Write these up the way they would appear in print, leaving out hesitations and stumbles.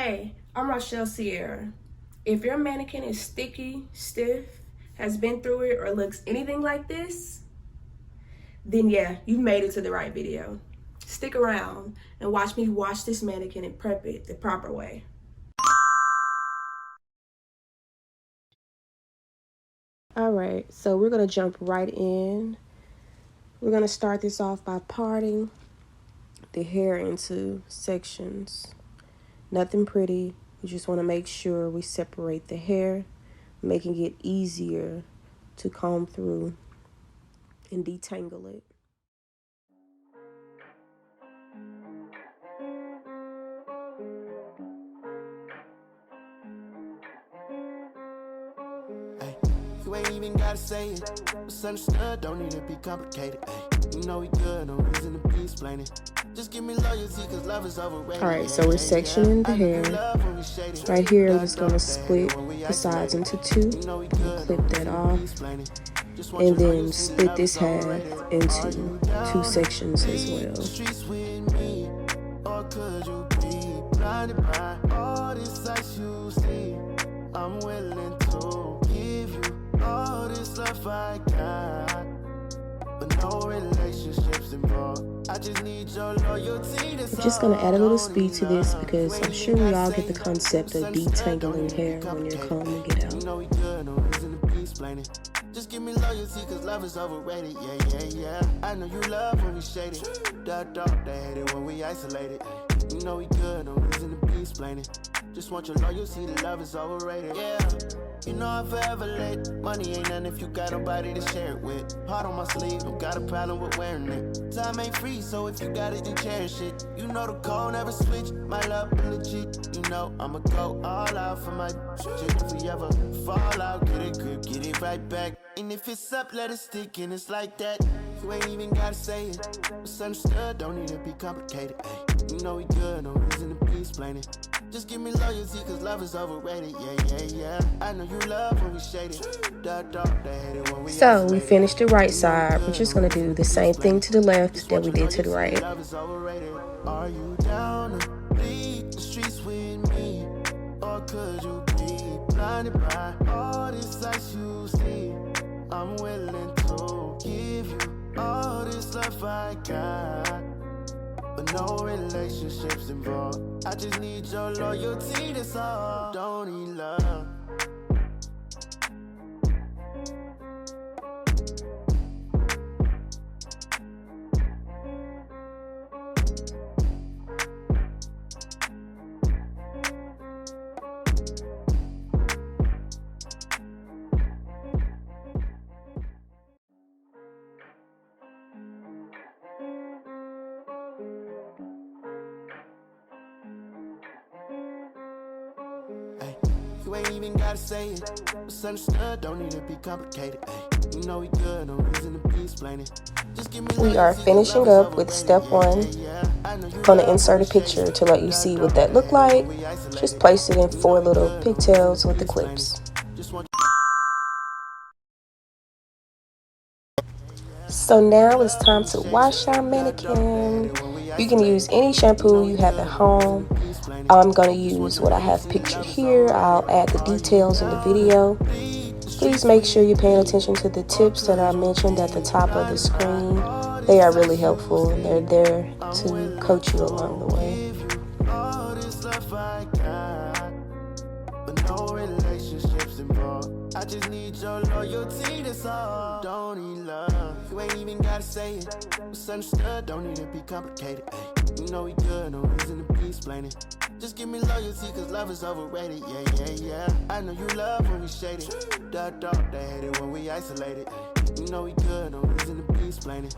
Hey, I'm Rashell Sierra. If your mannequin is sticky, stiff, has been through it, or looks anything like this, then yeah, you made it to the right video. Stick around and watch me wash this mannequin and prep it the proper way. Alright, so we're going to jump right in. We're going to start this off by parting the hair into sections. Nothing pretty. We just want to make sure we separate the hair, making it easier to comb through and detangle it. You ain't even gotta say it. It's understood, don't need to be complicated. You know we good, no reason to be explaining. Just give me loyalty, cause love is overrated. Alright, so we're sectioning the hair. Right here, I'm just gonna split the sides into two. Clip that off. And then split this half into two sections as well. Or could you be blinded by all this ice you see? I'm willing to give you all this love I got, but no relationships involved. I just need your loyalty. I'm just going to add a little speed to this because I'm sure we all get the concept of detangling hair when you're combing it out. You know we good, no reason to be explaining. Just give me loyalty, cause love is overrated. Yeah. I know you love when we shaded. They hate it when we isolated. You know we good, no reason to be explaining. Just want your loyalty, the love is overrated. Yeah, you know I'm forever late. Money ain't nothing if you got nobody to share it with. Heart on my sleeve, don't got a problem with wearing it. Time ain't free, so if you got it, then cherish it. You know the code never switch, my love legit. You know I'ma go all out for my shit. If we ever fall out, get it grip, get it right back. And if it's up, let it stick, and it's like that. You ain't even gotta say it. It's understood, don't need to be complicated. You know we good, no reason to be explaining. Just give me loyalty, cause love is overrated. Yeah. I know you love when we shaded. They hate it when we So we finished the right side. We're just gonna do the same thing to the left that we did to the right. Are you down to bleed the streets with me? Or could you be blinded by all this ice you see? I'm willing to give you all this love I got, but no relationships involved. I just need your loyalty, that's all. Don't need love. You ain't even gotta say it. It's understood, don't need to be complicated. You know we good, no reason to be explaining. Just give me We are finishing up with step 1. Gonna insert a picture to let you see what that looked like. Just place it in 4 little pigtails with the clips. So now it's time to wash our mannequin. You can use any shampoo you have at home. I'm going to use what I have pictured here. I'll add the details in the video. Please make sure you're paying attention to the tips that I mentioned at the top of the screen. They are really helpful and they're there to coach you along the way. I just need your loyalty, that's all. Don't need love. You ain't even gotta say it. It's understood, don't need to be complicated. You know we good, no reason to be explaining. Just give me loyalty, cause love is overrated. Yeah. I know you love when we shaded. They hate it when we isolated. You know we good, no reason to be explaining.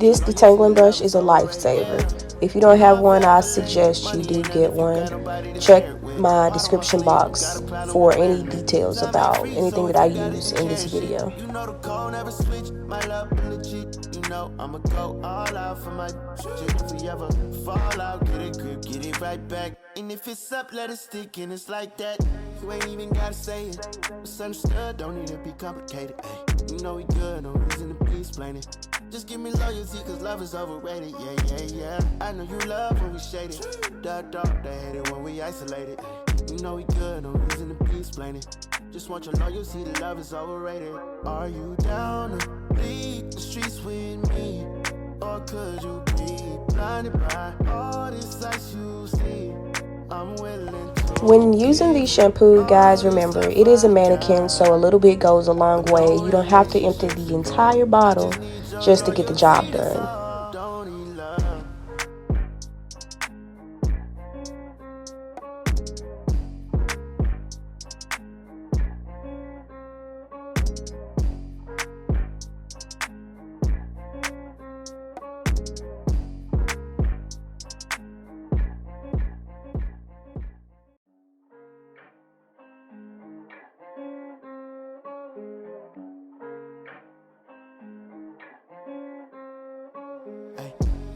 This detangling brush is a lifesaver. If you don't have one, I suggest you do get one. Check my description box for any details about anything that I use in this video. You know the code never switch, my love legit. You know I'ma go all out for my shit. If we ever fall out, get it grip, get it right back. And if it's up, let it stick, and it's like that. You ain't even gotta say it. It's understood, don't need to be complicated. You know we good, no reason to be explaining. Just give me loyalty, cause love is overrated. Yeah, yeah, yeah. I know you love when we shaded. They hate it when we isolated. You know we good, no reason to be explaining. Just want your loyalty, the love is overrated. Are you down to bleed the streets with me? Or could you be blinded by all this sights you see? I'm willing to. When using these shampoo, guys, remember it is a mannequin, so a little bit goes a long way. You don't have to empty the entire bottle just to get the job done.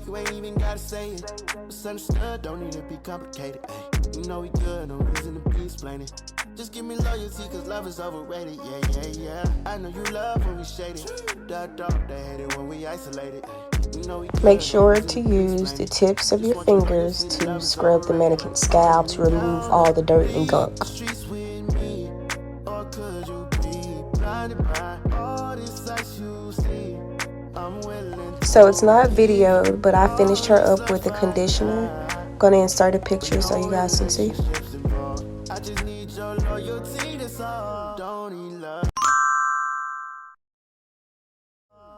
You ain't even gotta say it. Misunderstood, don't need to be complicated. Ay, you know we good, no reason to be explaining. Just give me loyalty, cause love is overrated. Yeah, yeah, yeah. I know you love when we shaded. They hate it when we isolated. You know we good, Make sure to use the tips of your fingers to scrub the mannequin's scalp to remove all the dirt and gunk. So it's not videoed, but I finished her up with a conditioner. I'm gonna insert a picture so you guys can see. I just need your loyalty, that's all. Don't need love.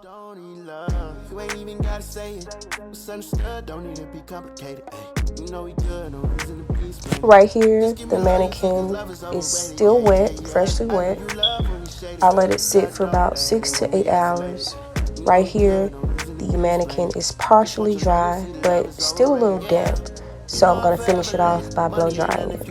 Don't need love. You ain't even gotta say it. Misunderstood, don't need to be complicated. Ay, you know we good, no reason to be explained. Right here, the mannequin is still wet, freshly wet. I let it sit for about 6 to 8 hours. Right here, the mannequin is partially dry, but still a little damp. So I'm gonna finish it off by blow drying it.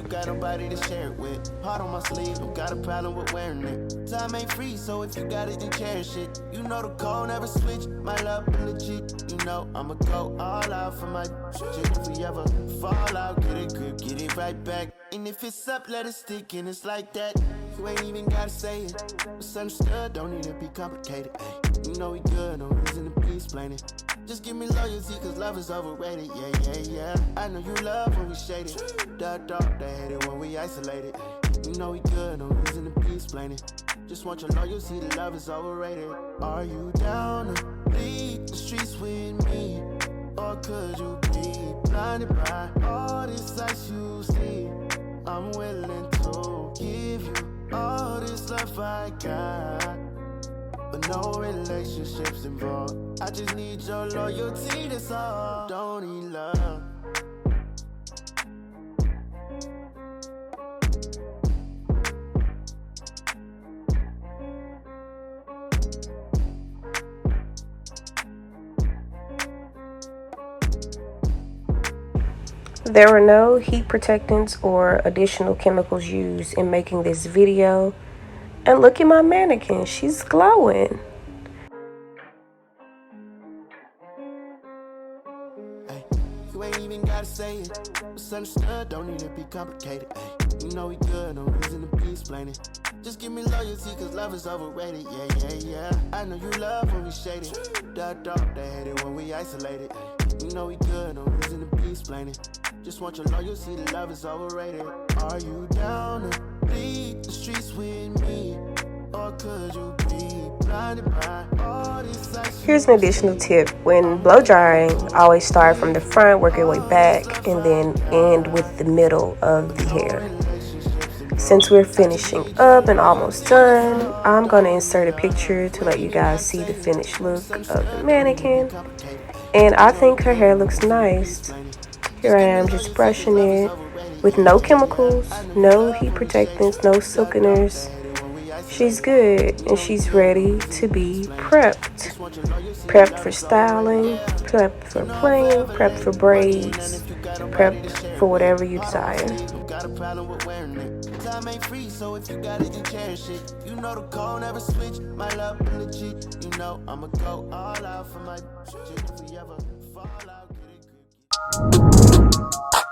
Heart on my sleeve, don't got a problem with wearing it. Time ain't free, so if you got it, then cherish it. You know the code never switch, my love legit. You know I'ma go all out for my shit. If we ever fall out, get a grip, get it right back. And if it's up, let it stick, and it's like that. You ain't even gotta say it. Misunderstood, don't need to be complicated. Ay, you know we good, no reason to be explaining. Just give me loyalty, cause love is overrated. Yeah, yeah, yeah. I know you love when we shaded. They hate it when we isolated. You know we good, no reason to be explaining. Just want your loyalty, the love is overrated. Are you down to bleed the streets with me? Or could you be blinded by all this sights you see? I'm willing to give you all this love I got, but no relationships involved. I just need your loyalty, that's all. Don't need love. There were no heat protectants or additional chemicals used in making this video. And look at my mannequin, she's glowing. Ay, you ain't even gotta say it. Misunderstood, don't need to be complicated. Ay, you know we good, no reason to be explaining. Just give me loyalty, cause love is overrated. Yeah, yeah, yeah. I know you love when we shaded. They hate it when we isolated. You know we good, no reason to be explaining. Just want your loyalty, the love is overrated. Are you down to bleed the streets with me? Or could you be blinded by all this sights? Here's an additional tip. When blow drying, always start from the front, work your way back, and then end with the middle of the hair. Since we're finishing up and almost done, I'm gonna insert a picture to let you guys see the finished look of the mannequin. And I think her hair looks nice. Here I am just brushing it with no chemicals, no heat protectants, no silkeners. She's good and she's ready to be prepped. Prepped for styling, prepped for plain, prepped for braids, prepped for whatever you desire. Time ain't free, so if you got it, then cherish it. You know the code never switch, my love legit. You know I'ma go all out for my shit. If we ever fall out, get it grip.